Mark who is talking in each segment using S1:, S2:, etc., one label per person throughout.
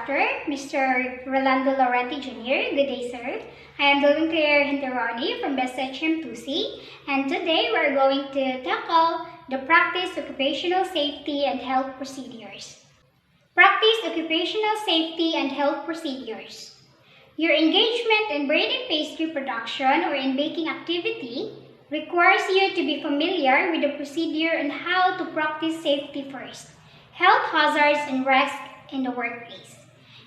S1: instructor, Mr. Rolando Laurenti Jr. Good day, sir. I am Dolvin Claire Hinteroni from Best HMPE, and today we are going to tackle the practice occupational safety and health procedures. Practice occupational safety and health procedures. Your engagement in bread and pastry production or in baking activity requires you to be familiar with the procedure on how to practice safety first, health hazards and risks in the workplace.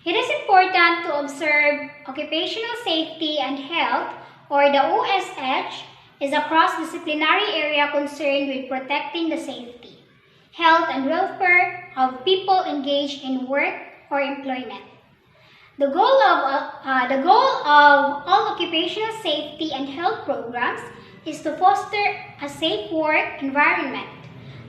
S1: It is important to observe occupational safety and health, or the OSH, is a cross-disciplinary area concerned with protecting the safety, health and welfare of people engaged in work or employment. The goal of all occupational safety and health programs is to foster a safe work environment.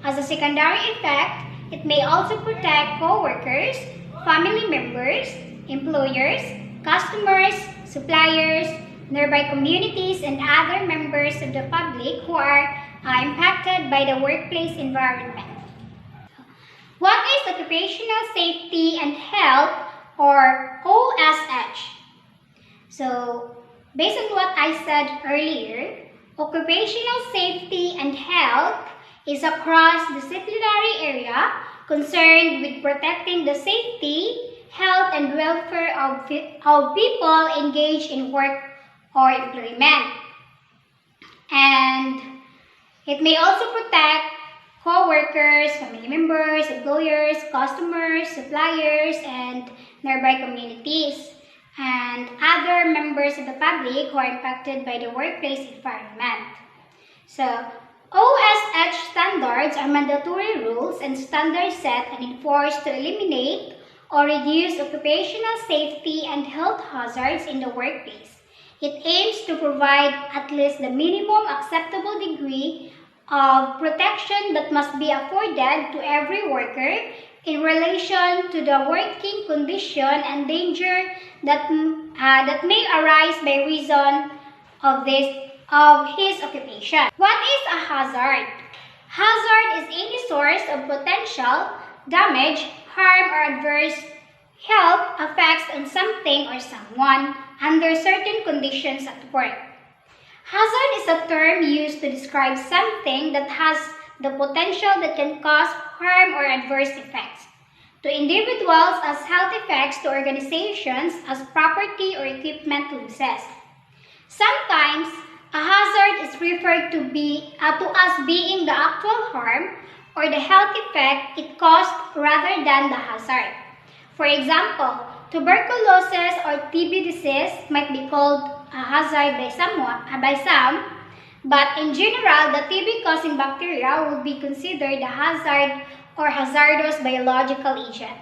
S1: As a secondary effect, it may also protect co-workers, family members, employers, customers, suppliers, nearby communities, and other members of the public who are impacted by the workplace environment. What is occupational safety and health, or OSH? So, based on what I said earlier, occupational safety and health is a cross-disciplinary area concerned with protecting the safety, health, and welfare of people engaged in work or employment. And it may also protect co-workers, family members, employers, customers, suppliers, and nearby communities, and other members of the public who are impacted by the workplace environment. So, OSH standards are mandatory rules and standards set and enforced to eliminate or reduce occupational safety and health hazards in the workplace. It aims to provide at least the minimum acceptable degree of protection that must be afforded to every worker in relation to the working condition and danger that may arise by reason of his occupation. What is a hazard? Hazard is any source of potential damage, harm, or adverse health effects on something or someone under certain conditions at work. Hazard is a term used to describe something that has the potential that can cause harm or adverse effects to individuals as health effects, to organizations as property or equipment losses. Sometimes, a hazard is referred to as being the actual harm or the health effect it caused rather than the hazard. For example, tuberculosis or TB disease might be called a hazard by some, but in general, the TB-causing bacteria would be considered a hazard or hazardous biological agent.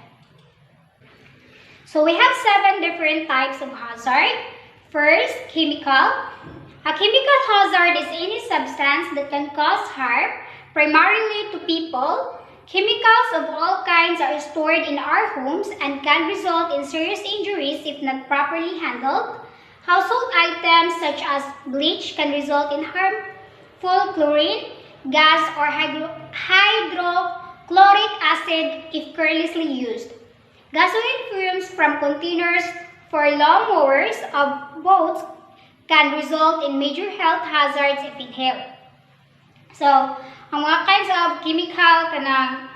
S1: So we have 7 different types of hazard. First, chemical. A chemical hazard is any substance that can cause harm, primarily to people. Chemicals of all kinds are stored in our homes and can result in serious injuries if not properly handled. Household items such as bleach can result in harmful chlorine gas or hydrochloric acid if carelessly used. Gasoline fumes from containers for lawnmowers of boats can result in major health hazards if inhaled. So, ang mga kinds of chemical kanang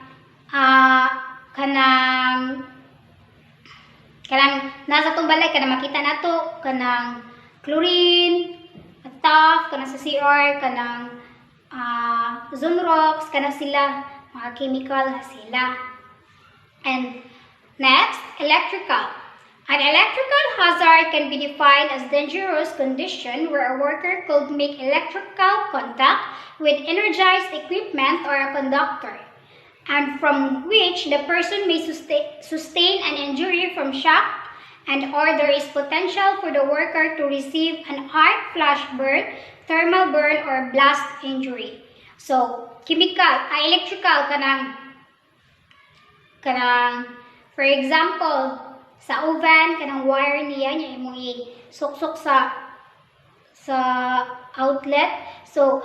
S1: nasa itong balay, kanang makita na to, kanang chlorine, tough, kanang sa CR, kanang Zonrox, kanang sila, mga chemical na sila. And next, electrical. An electrical hazard can be defined as dangerous condition where a worker could make electrical contact with energized equipment or a conductor, and from which the person may sustain an injury from shock, and or there is potential for the worker to receive an arc flash burn, thermal burn, or blast injury. So, chemical, electrical, for example, sa oven, kanang wire niya imong i-suksok sa outlet. So,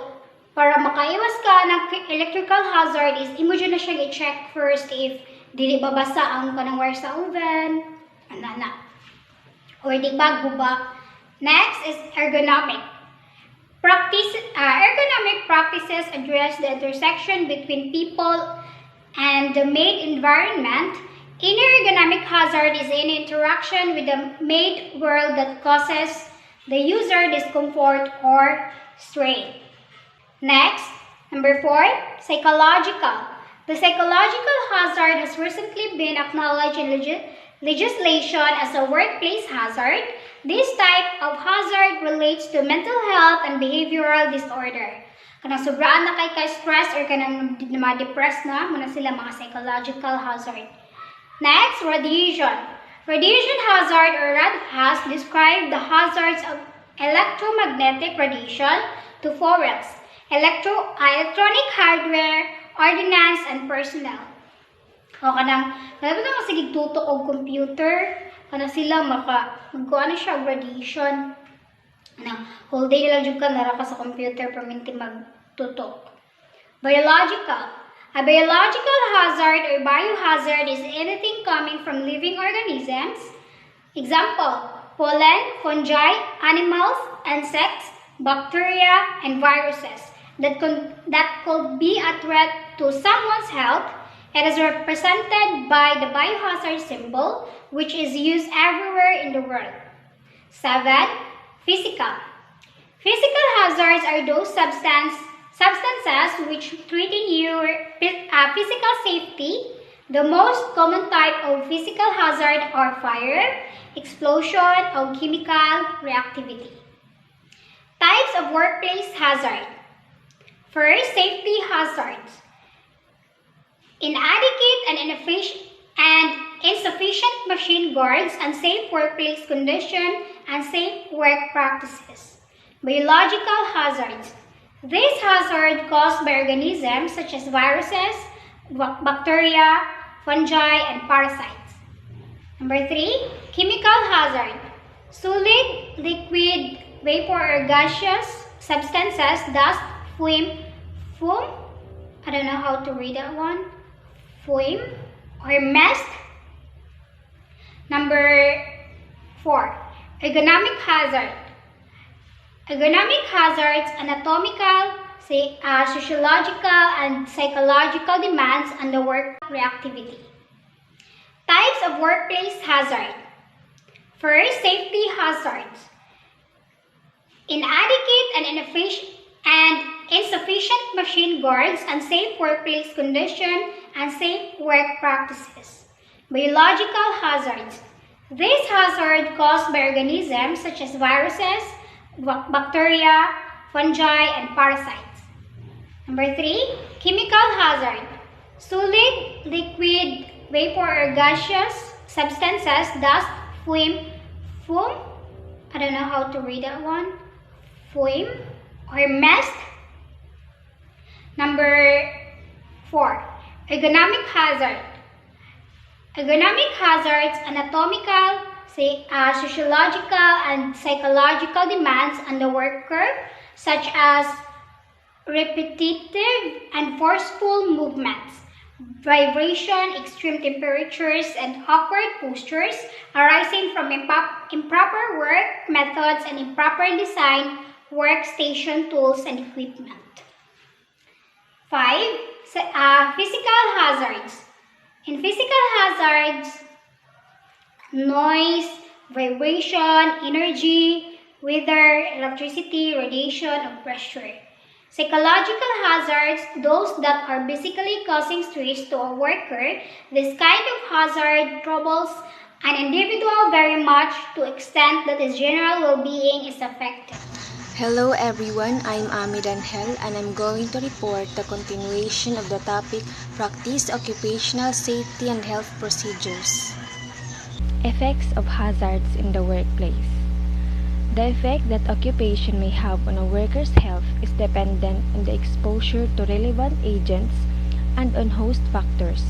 S1: para makaiwas ka ng electrical hazard is imo dyan na siya i-check first if dili babasa ang kanang wire sa oven, Anana. Or di ba, guba. Next is ergonomic. Ergonomic practices address the intersection between people and the made environment. Inner ergonomic hazard is any interaction with the made world that causes the user discomfort or strain. Next, number 4, psychological. The psychological hazard has recently been acknowledged in legislation as a workplace hazard. This type of hazard relates to mental health and behavioral disorder. Kanang sobraan na kay stress or kanang ma-depress na, muna sila mga psychological hazard. Next, radiation. Radiation hazard or RADHAZ describe the hazards of electromagnetic radiation to forels, electronic hardware, ordnance, and personnel. O kanang sige tutok og computer, kanang sila magkuha na siya radiation. Whole day lang jud ka nara ka sa computer perminti magtutok. Biological. A biological hazard or biohazard is anything coming from living organisms. Example, pollen, fungi, animals, insects, bacteria, and viruses that could be a threat to someone's health. It is represented by the biohazard symbol, which is used everywhere in the world. 7. Physical. Physical hazards are those substances which threaten your physical safety. The most common type of physical hazard are fire, explosion, or chemical reactivity. Types of workplace hazard. First, safety hazards. Inadequate and insufficient machine guards, unsafe workplace condition, unsafe work practices. Biological hazards. These hazards caused by organisms such as viruses, bacteria, fungi, and parasites. Number 3, chemical hazard. Solid, liquid, vapor, or gaseous substances, dust, foam, I don't know how to read that one, foam, or mist. Number 4, ergonomic hazard. Ergonomic hazards, anatomical, sociological, and psychological demands on the work reactivity. Types of workplace hazard. First, safety hazards. Inadequate and insufficient machine guards, unsafe workplace condition, unsafe work practices. Biological hazards. These hazards caused by organisms such as viruses, bacteria, fungi, and parasites. Number 3, chemical hazard. Solid, liquid, vapor, or gaseous substances, dust, foam, I don't know how to read that one, foam, or mist. Number 4, ergonomic hazard. Ergonomic hazards, anatomical, sociological, and psychological demands on the worker, such as repetitive and forceful movements, vibration, extreme temperatures, and awkward postures arising from improper work methods and improper design workstation tools and equipment. 5. Physical hazards. In physical hazards, noise, vibration, energy, weather, electricity, radiation, or pressure. Psychological hazards, those that are basically causing stress to a worker. This kind of hazard troubles an individual very much to the extent that his general well-being is affected.
S2: Hello everyone, I'm Ami Danhel and I'm going to report the continuation of the topic Practice Occupational Safety and Health Procedures.
S3: Effects of hazards in the workplace. The effect that occupation may have on a worker's health is dependent on the exposure to relevant agents and on host factors.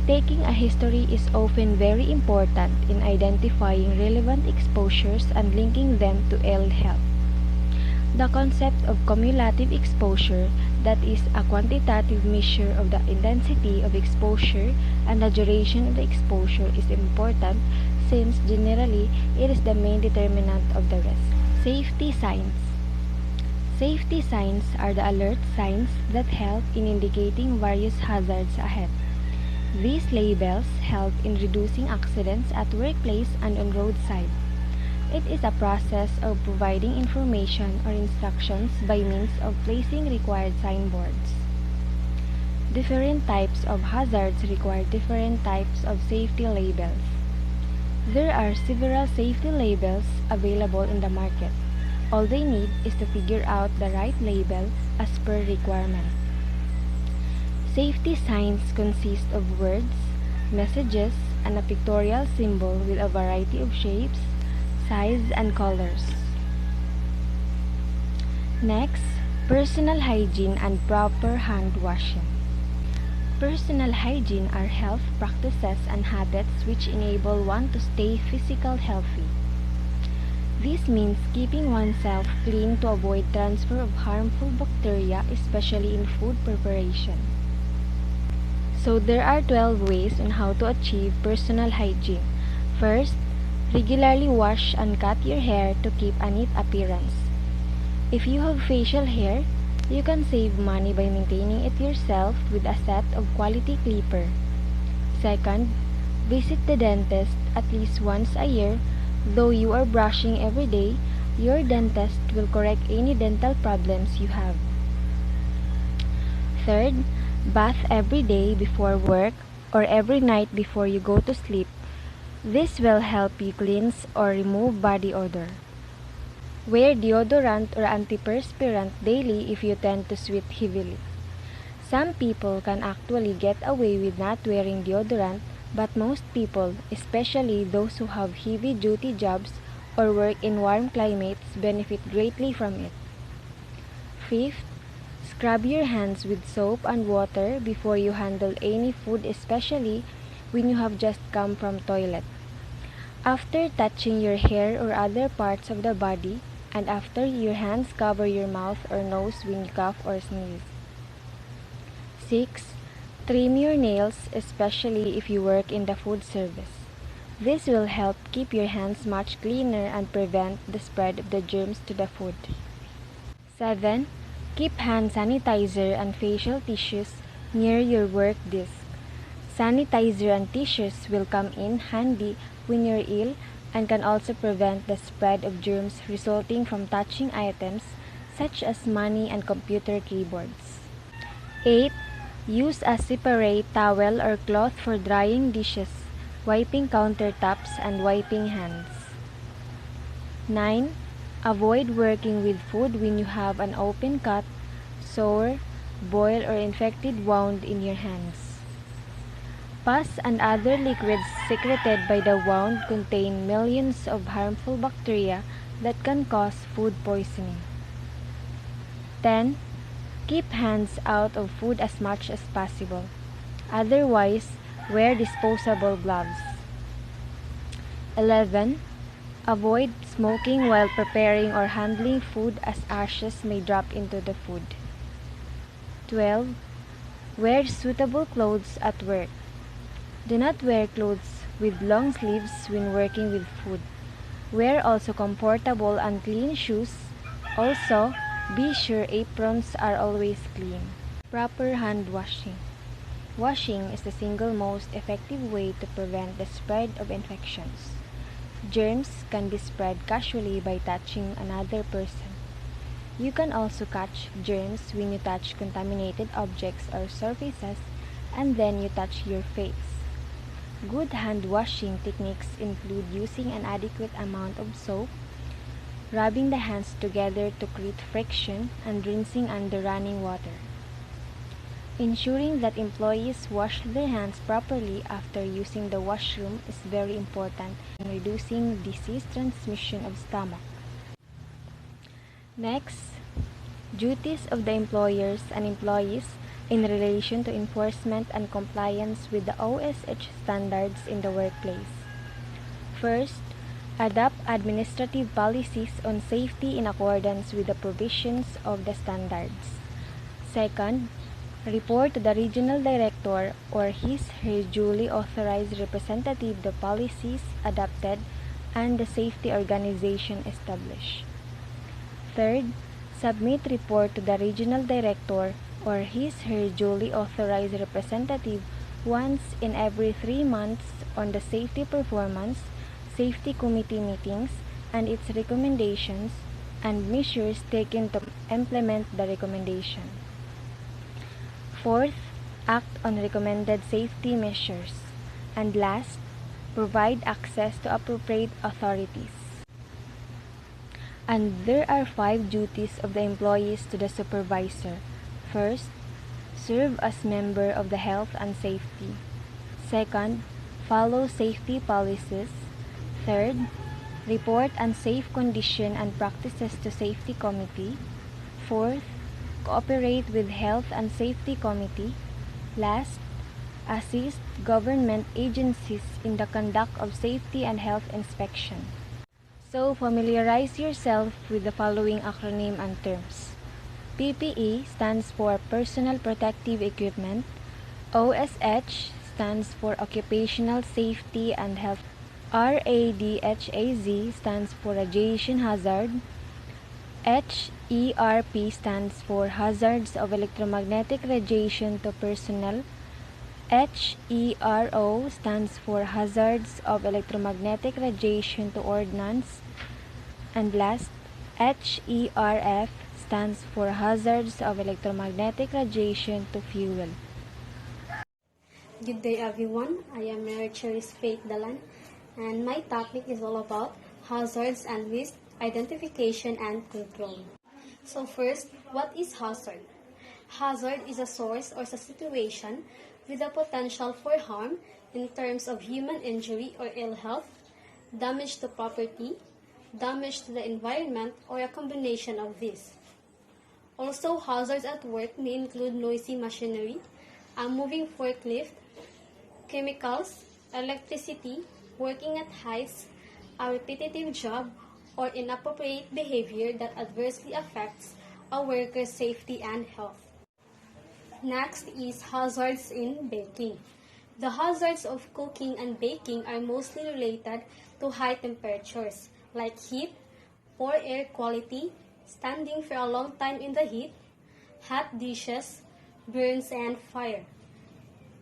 S3: Taking a history is often very important in identifying relevant exposures and linking them to ill health. The concept of cumulative exposure, that is, a quantitative measure of the intensity of exposure and the duration of the exposure, is important since generally it is the main determinant of the rest. Safety signs. Safety signs are the alert signs that help in indicating various hazards ahead. These labels help in reducing accidents at workplace and on roadside. It is a process of providing information or instructions by means of placing required signboards. Different types of hazards require different types of safety labels. There are several safety labels available in the market. All they need is to figure out the right label as per requirement. Safety signs consist of words, messages, and a pictorial symbol with a variety of shapes, size, and colors. Next, personal hygiene and proper hand washing. Personal hygiene are health practices and habits which enable one to stay physically healthy. This means keeping oneself clean to avoid transfer of harmful bacteria, especially in food preparation. So there are 12 ways on how to achieve personal hygiene. First, regularly wash and cut your hair to keep a neat appearance. If you have facial hair, you can save money by maintaining it yourself with a set of quality clipper. Second, visit the dentist at least once a year. Though you are brushing every day, your dentist will correct any dental problems you have. Third, bath every day before work or every night before you go to sleep. This will help you cleanse or remove body odor. Wear deodorant or antiperspirant daily if you tend to sweat heavily. Some people can actually get away with not wearing deodorant, but most people, especially those who have heavy-duty jobs or work in warm climates, benefit greatly from it. Fifth, scrub your hands with soap and water before you handle any food, especially when you have just come from toilet. After touching your hair or other parts of the body, and after your hands cover your mouth or nose when you cough or sneeze. 6. Trim your nails, especially if you work in the food service. This will help keep your hands much cleaner and prevent the spread of the germs to the food. 7. Keep hand sanitizer and facial tissues near your work desk. Sanitizer and tissues will come in handy when you're ill and can also prevent the spread of germs resulting from touching items such as money and computer keyboards. 8. Use a separate towel or cloth for drying dishes, wiping countertops, and wiping hands. 9. Avoid working with food when you have an open cut, sore, boil, or infected wound in your hands. Pus and other liquids secreted by the wound contain millions of harmful bacteria that can cause food poisoning. 10. Keep hands out of food as much as possible. Otherwise, wear disposable gloves. 11. Avoid smoking while preparing or handling food as ashes may drop into the food. 12. Wear suitable clothes at work. Do not wear clothes with long sleeves when working with food. Wear also comfortable and clean shoes. Also, be sure aprons are always clean. Proper hand washing. Washing is the single most effective way to prevent the spread of infections. Germs can be spread casually by touching another person. You can also catch germs when you touch contaminated objects or surfaces and then you touch your face. Good hand washing techniques include using an adequate amount of soap, rubbing the hands together to create friction, and rinsing under running water. Ensuring that employees wash their hands properly after using the washroom is very important in reducing disease transmission of stomach. Next, duties of the employers and employees in relation to enforcement and compliance with the OSH standards in the workplace. First, adopt administrative policies on safety in accordance with the provisions of the standards. Second, Report to the regional director or his/her duly authorized representative the policies adopted and the safety organization established. Third, submit report to the regional director or his/her duly authorized representative once in every 3 months on the safety performance, safety committee meetings, and its recommendations and measures taken to implement the recommendation. Fourth, act on recommended safety measures. And last, provide access to appropriate authorities. And there are 5 duties of the employees to the supervisor. First, serve as member of the health and safety. Second, follow safety policies. Third, report unsafe condition and practices to safety committee. Fourth, cooperate with health and safety committee. Last, assist government agencies in the conduct of safety and health inspection. So familiarize yourself with the following acronym and terms. PPE stands for Personal Protective Equipment. OSH stands for Occupational Safety and Health. RADHAZ stands for Radiation Hazard. HERP stands for Hazards of Electromagnetic Radiation to Personnel. HERO stands for Hazards of Electromagnetic Radiation to Ordnance. And last, HERF stands for Hazards of Electromagnetic Radiation to Fuel.
S4: Good day everyone, I am Mary Cherise Faith Dalan and my topic is all about hazards and risk identification and control. So first, what is hazard? Hazard is a source or a situation with a potential for harm in terms of human injury or ill health, damage to property, damage to the environment, or a combination of these. Also, hazards at work may include noisy machinery, a moving forklift, chemicals, electricity, working at heights, a repetitive job, or inappropriate behavior that adversely affects a worker's safety and health. Next is hazards in baking. The hazards of cooking and baking are mostly related to high temperatures like heat, poor air quality, standing for a long time in the heat, hot dishes, burns, and fire.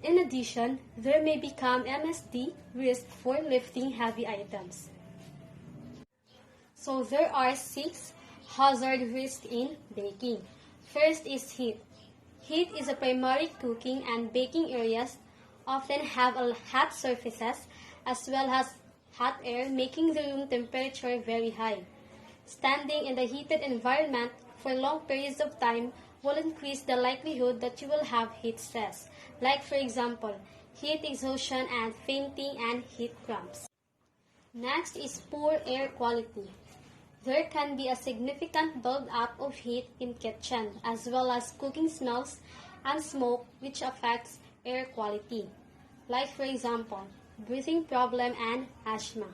S4: In addition, there may become MSD risk for lifting heavy items. So there are 6 hazard risks in baking. First is heat. Heat is a primary cooking and baking areas often have hot surfaces as well as hot air, making the room temperature very high. Standing in the heated environment for long periods of time will increase the likelihood that you will have heat stress, like for example, heat exhaustion and fainting and heat cramps. Next is poor air quality. There can be a significant build-up of heat in kitchen as well as cooking smells and smoke which affects air quality, like for example, breathing problem and asthma.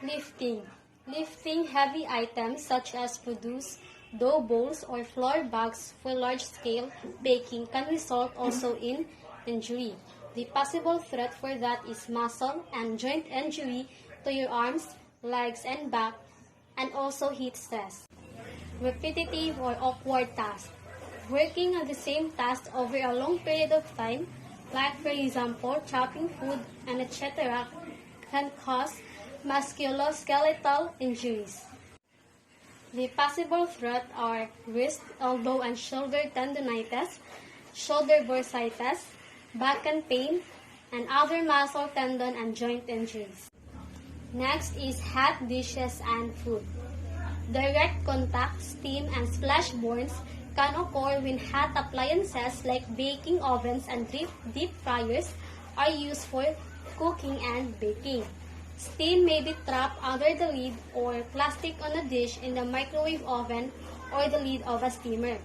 S4: Lifting. Lifting heavy items such as produce, dough balls, or flour bags for large-scale baking can result also in injury. The possible threat for that is muscle and joint injury to your arms, legs, and back, and also heat stress. Repetitive or awkward tasks. Working on the same task over a long period of time, like for example, chopping food and etc., can cause musculoskeletal injuries. The possible threat are wrist, elbow, and shoulder tendonitis, shoulder bursitis, back and pain, and other muscle, tendon, and joint injuries. Next is hot dishes and food. Direct contact, steam, and splash burns can occur when hot appliances like baking ovens and deep fryers are used for cooking and baking. Steam may be trapped under the lid or plastic on a dish in the microwave oven or the lid of a steamer.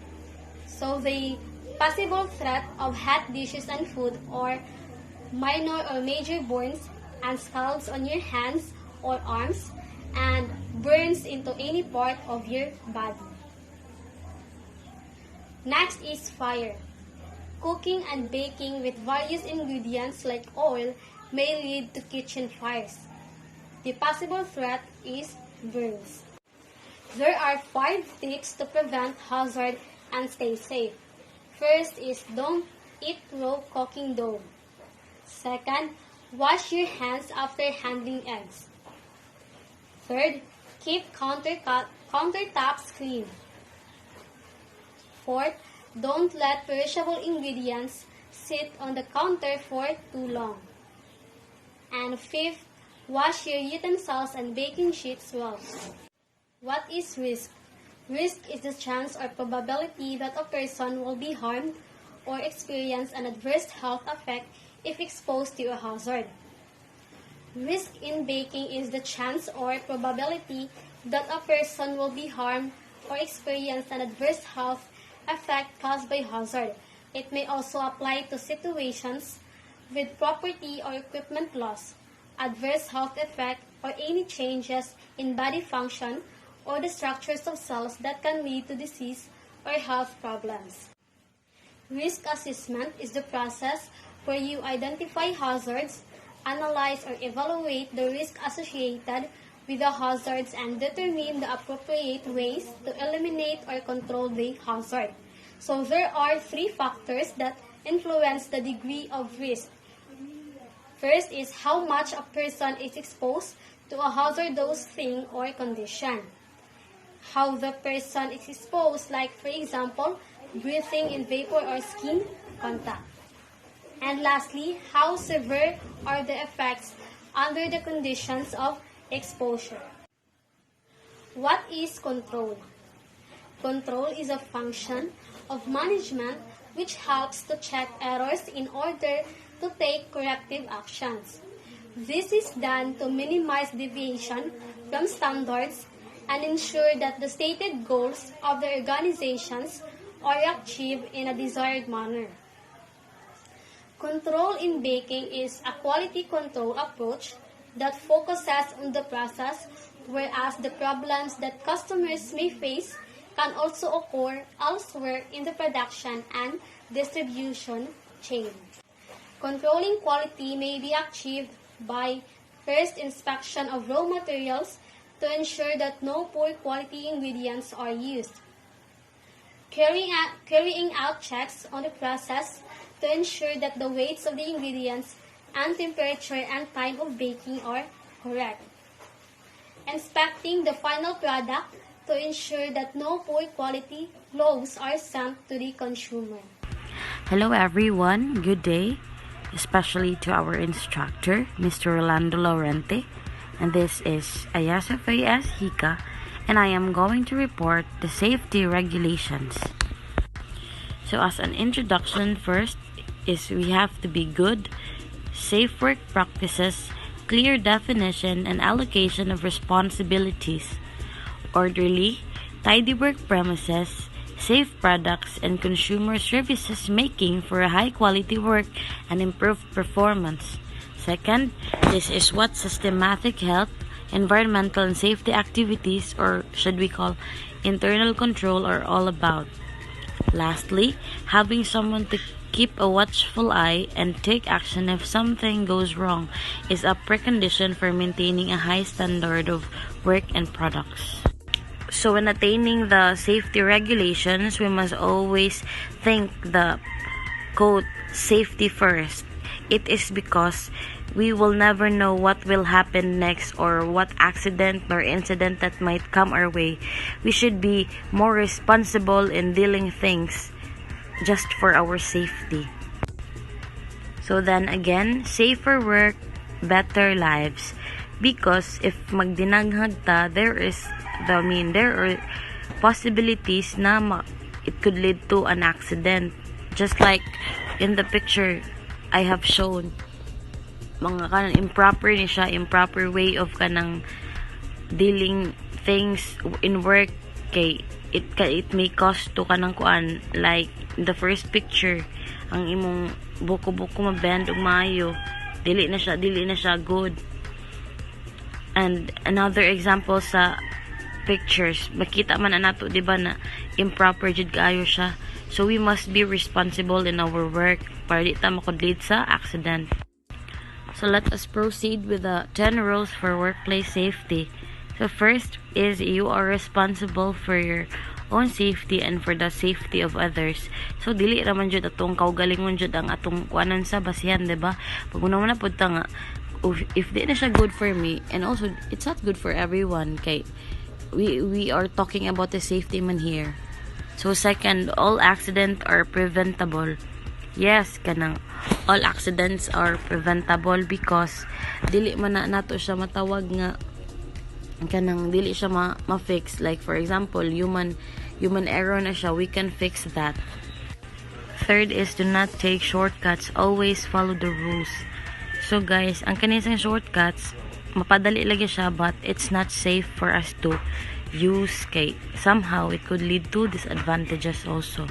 S4: So the possible threat of hot dishes and food are minor or major burns and scalds on your hands or arms and burns into any part of your body. Next is fire. Cooking and baking with various ingredients like oil may lead to kitchen fires. The possible threat is burns. There are 5 tips to prevent hazard and stay safe. First is don't eat raw cooking dough. Second, wash your hands after handling eggs. Third, keep countertops clean. Fourth, don't let perishable ingredients sit on the counter for too long. And fifth, wash your utensils and baking sheets well. What is risk? Risk is the chance or probability that a person will be harmed or experience an adverse health effect if exposed to a hazard. Risk in baking is the chance or probability that a person will be harmed or experience an adverse health effect caused by hazard. It may also apply to situations with property or equipment loss, adverse health effect, or any changes in body function or the structures of cells that can lead to disease or health problems. Risk assessment is the process where you identify hazards, analyze or evaluate the risk associated with the hazards, and determine the appropriate ways to eliminate or control the hazard. So there are 3 factors that influence the degree of risk. First is how much a person is exposed to a hazardous thing or condition. How the person is exposed, like for example, breathing in vapor or skin contact. And lastly, how severe are the effects under the conditions of exposure. What is control? Control is a function of management which helps to check errors in order to take corrective actions. This is done to minimize deviation from standards and ensure that the stated goals of the organizations are achieved in a desired manner. Control in baking is a quality control approach that focuses on the process, whereas the problems that customers may face can also occur elsewhere in the production and distribution chain. Controlling quality may be achieved by first inspection of raw materials to ensure that no poor quality ingredients are used. Carrying out checks on the process to ensure that the weights of the ingredients and temperature and time of baking are correct. Inspecting the final product to ensure that no poor quality loaves are sent to the consumer.
S5: Hello everyone, good day, especially to our instructor, Mr. Rolando Laurente, and this is ISFAS HICA, and I am going to report the safety regulations. So as an introduction, first is we have to be good, safe work practices, clear definition and allocation of responsibilities, orderly, tidy work premises, safe products, and consumer services making for a high quality work and improved performance. Second, this is what systematic health, environmental and safety activities, or should we call internal control, are all about. Lastly, having someone to keep a watchful eye and take action if something goes wrong is a precondition for maintaining a high standard of work and products. So when attaining the safety regulations, we must always think the quote, safety first. It is because we will never know what will happen next or what accident or incident that might come our way. We should be more responsible in dealing things just for our safety. So then again, safer work, better lives. Because if magdinaghag ta, there are possibilities na it could lead to an accident. Just like in the picture I have shown, mga kanang improper way of kanang dealing things in work, kay it may cause to kanang kuan, like in the first picture, ang imong buko mabend og maayo, dili na siya good. And another example sa pictures, makita man na nato, di ba, na improper jud kaayo siya. So we must be responsible in our work para di ta makudlead sa accident. So let us proceed with the 10 rules for workplace safety. So first is you are responsible for your own safety and for the safety of others. So dili raman jud atong kaugalingon jud ang atong kuanan sa basihan, di ba? Pag una na pud ta nga if di na siya good for me, and also it's not good for everyone, kay we are talking about the safety man here. So second, all accidents are preventable. Yes, kanang all accidents are preventable because dili man na nato siya matawag nga kanang dili siya ma-fix. Like for example, human error na siya, we can fix that. Third is do not take shortcuts, always follow the rules. So guys, ang kanisang shortcuts mapadali lagi siya, but it's not safe for us to use, kay somehow it could lead to disadvantages also.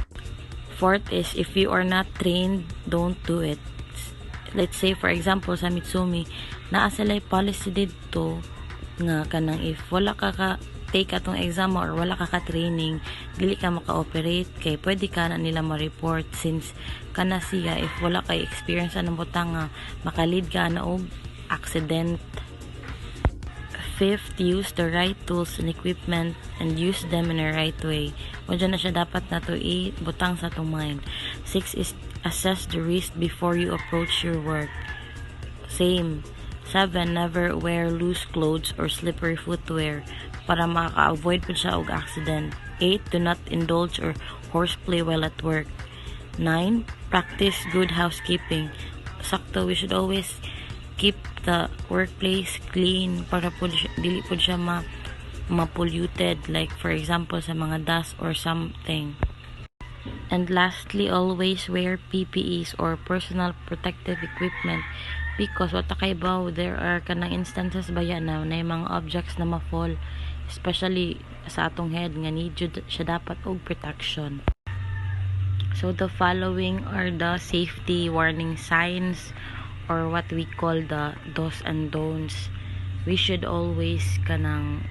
S5: Fourth is if you are not trained, don't do it. Let's say for example sa Mitsumi, naa sila policy dito nga kanang if wala ka take atong exam or wala ka training, dili ka maka-operate, kay pwede ka na nila ma-report since kana siya if wala kay experience anong butang nga makalid ka na og accident. Fifth, use the right tools and equipment and use them in a right way. Wadya na siya dapat na to butang sa itong mind. 6 is assess the risk before you approach your work. Same. 7, never wear loose clothes or slippery footwear para maka-avoid po siya og accident. 8, do not indulge or horseplay while at work. 9, practice good housekeeping. Sakto, we should always keep the workplace clean para po dili po siya ma-polluted, like for example sa mga dust or something. And lastly, always wear PPEs or personal protective equipment because what kay ba there are kanang instances ba yan na yung mga objects na ma-fall, especially sa atong head nga need siya dapat og protection. So the following are the safety warning signs or what we call the do's and don'ts. We should always kanang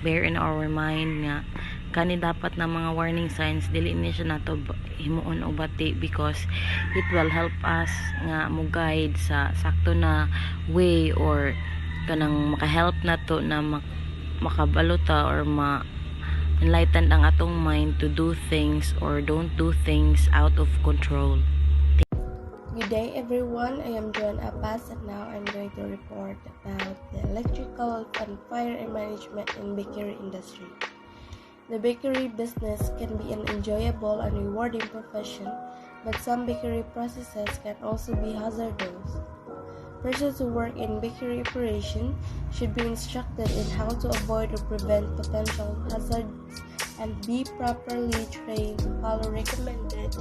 S5: bear in our mind nga kani dapat na mga warning signs dili ni siya nato himuon og bati because it will help us nga mo guide sa sakto na way or kanang maka-help nato na makabaluta or enlighten ang atong mind to do things or don't do things out of control.
S6: Good day everyone, I am Joan Apas and now I'm going to report about the electrical and fire management in bakery industry. The bakery business can be an enjoyable and rewarding profession, but some bakery processes can also be hazardous. Persons who work in bakery operation should be instructed in how to avoid or prevent potential hazards and be properly trained to follow recommended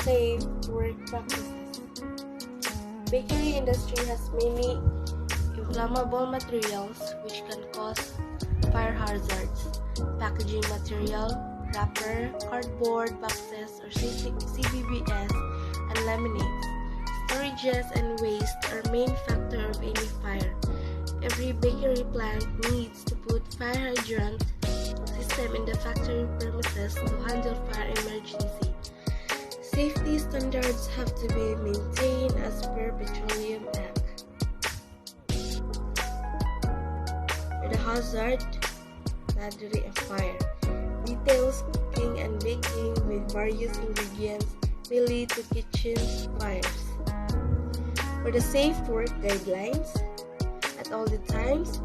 S6: safe work practices. Bakery industry has many inflammable materials which can cause fire hazards. Packaging material, wrapper, cardboard boxes or CBBS, and laminates. Storages and waste are main factor of any fire. Every bakery plant needs to put fire hydrant system in the factory premises to handle fire emergency. Safety standards have to be maintained as per Petroleum Act. For the hazard, battery and fire. Details cooking and baking with various ingredients may lead to kitchen fires. For the safe work guidelines, at all the times,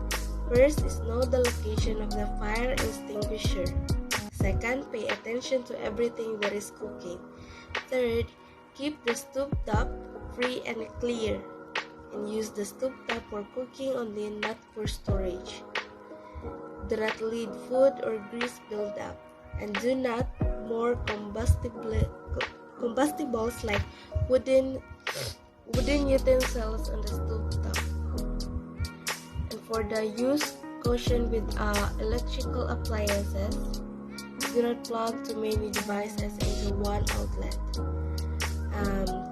S6: first is know the location of the fire extinguisher. Second, pay attention to everything that is cooking. Third, keep the stove top free and clear, and use the stove top for cooking only, not for storage. Do not leave food or grease build up, and do not more combustibles like wooden utensils on the stove top. And for the use caution with electrical appliances, do not plug too many devices into one outlet.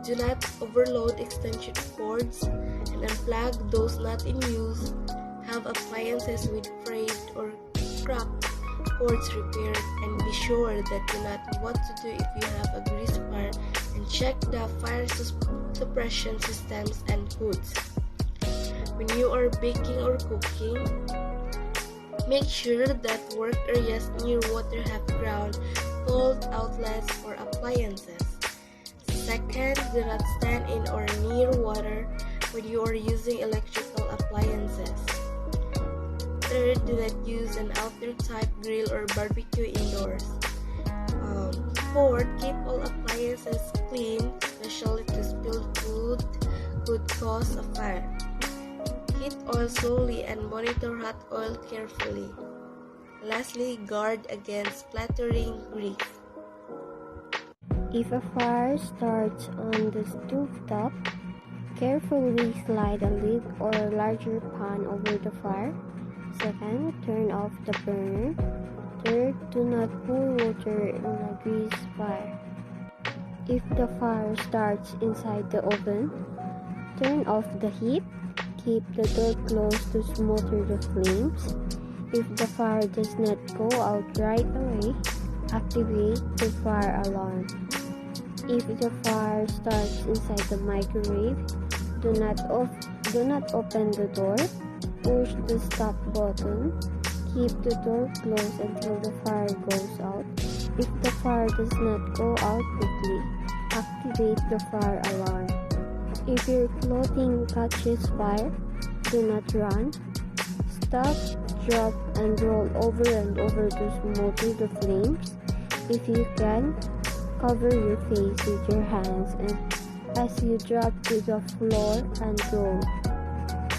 S6: Do not overload extension cords and unplug those not in use. Have appliances with frayed or cracked cords repaired, and be sure that you know what to do if you have a grease fire, and check the fire suppression systems and hoods. When you are baking or cooking, make sure that work areas near water have ground cold outlets for appliances. Second, do not stand in or near water when you are using electrical appliances. Third, do not use an outdoor type grill or barbecue indoors. Fourth, keep all appliances clean, especially to spilled food could cause a fire. Heat oil slowly and monitor hot oil carefully. Lastly, guard against splattering grease.
S7: If a fire starts on the stovetop, carefully slide a lid or a larger pan over the fire. Second, turn off the burner. Third, do not pour water in a grease fire. If the fire starts inside the oven, turn off the heat. Keep the door closed to smother the flames. If the fire does not go out right away, activate the fire alarm. If the fire starts inside the microwave, do not open the door. Push the stop button. Keep the door closed until the fire goes out. If the fire does not go out quickly, activate the fire alarm. If your clothing catches fire, do not run. Stop, drop, and roll over and over to smother the flames. If you can, cover your face with your hands and as you drop to the floor and roll.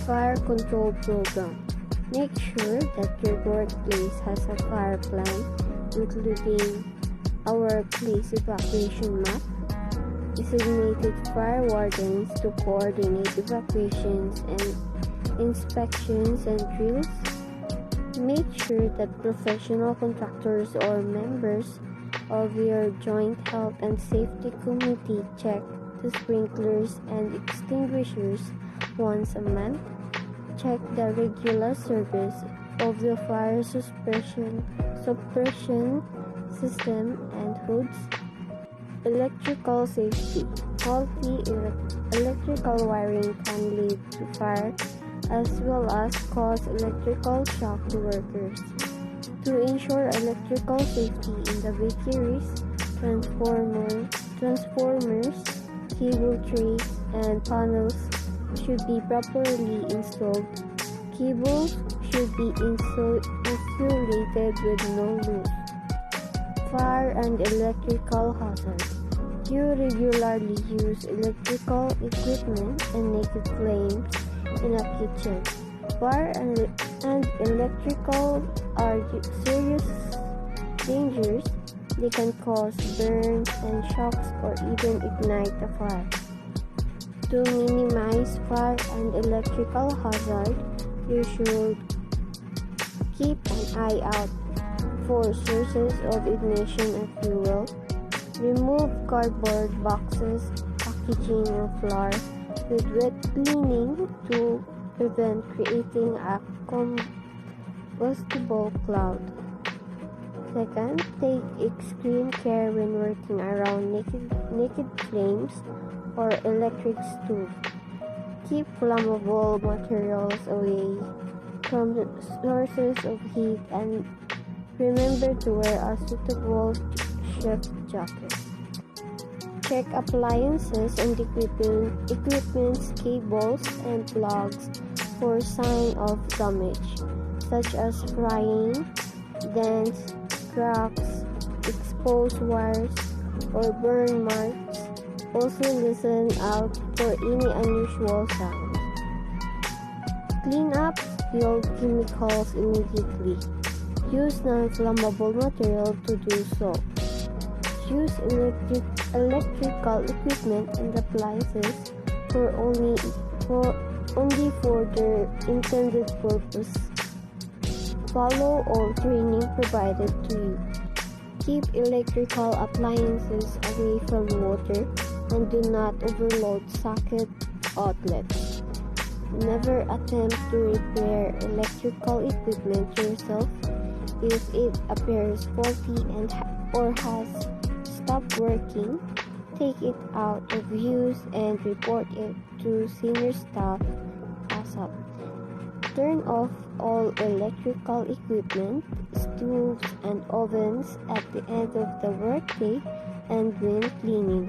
S7: Fire control program. Make sure that your workplace has a fire plan, including a workplace evacuation map, designated fire wardens to coordinate evacuations and inspections and drills. Make sure that professional contractors or members of your joint health and safety committee check the sprinklers and extinguishers once a month. Check the regular service of the fire suppression system and hoods. Electrical safety. Faulty electrical wiring can lead to fire as well as cause electrical shock to workers. To ensure electrical safety in the bakeries, transformers, cable trays, and panels should be properly installed. Cables should be insulated with no loose. Fire and electrical hazards. You regularly use electrical equipment and naked flames in a kitchen. Fire and electrical are serious dangers. They can cause burns and shocks or even ignite a fire. To minimize fire and electrical hazard, you should keep an eye out for sources of ignition and fuel. Remove cardboard boxes, packaging, and flour with wet cleaning to prevent creating a combustible cloud. Second, take extreme care when working around naked flames or electric stove. Keep flammable materials away from sources of heat and remember to wear a suitable chef jacket. Check appliances and equipment's cables and plugs for signs of damage, such as frying, dents, cracks, exposed wires, or burn marks. Also listen out for any unusual sounds. Clean up spilled chemicals immediately. Use non-flammable material to do so. Use electrical equipment and appliances only for their intended purpose. Follow all training provided to you. Keep electrical appliances away from water and do not overload socket outlets. Never attempt to repair electrical equipment yourself. If it appears faulty or has stopped working, take it out of use and report it to senior staff ASAP. Turn off all electrical equipment, stoves, and ovens at the end of the workday and when cleaning.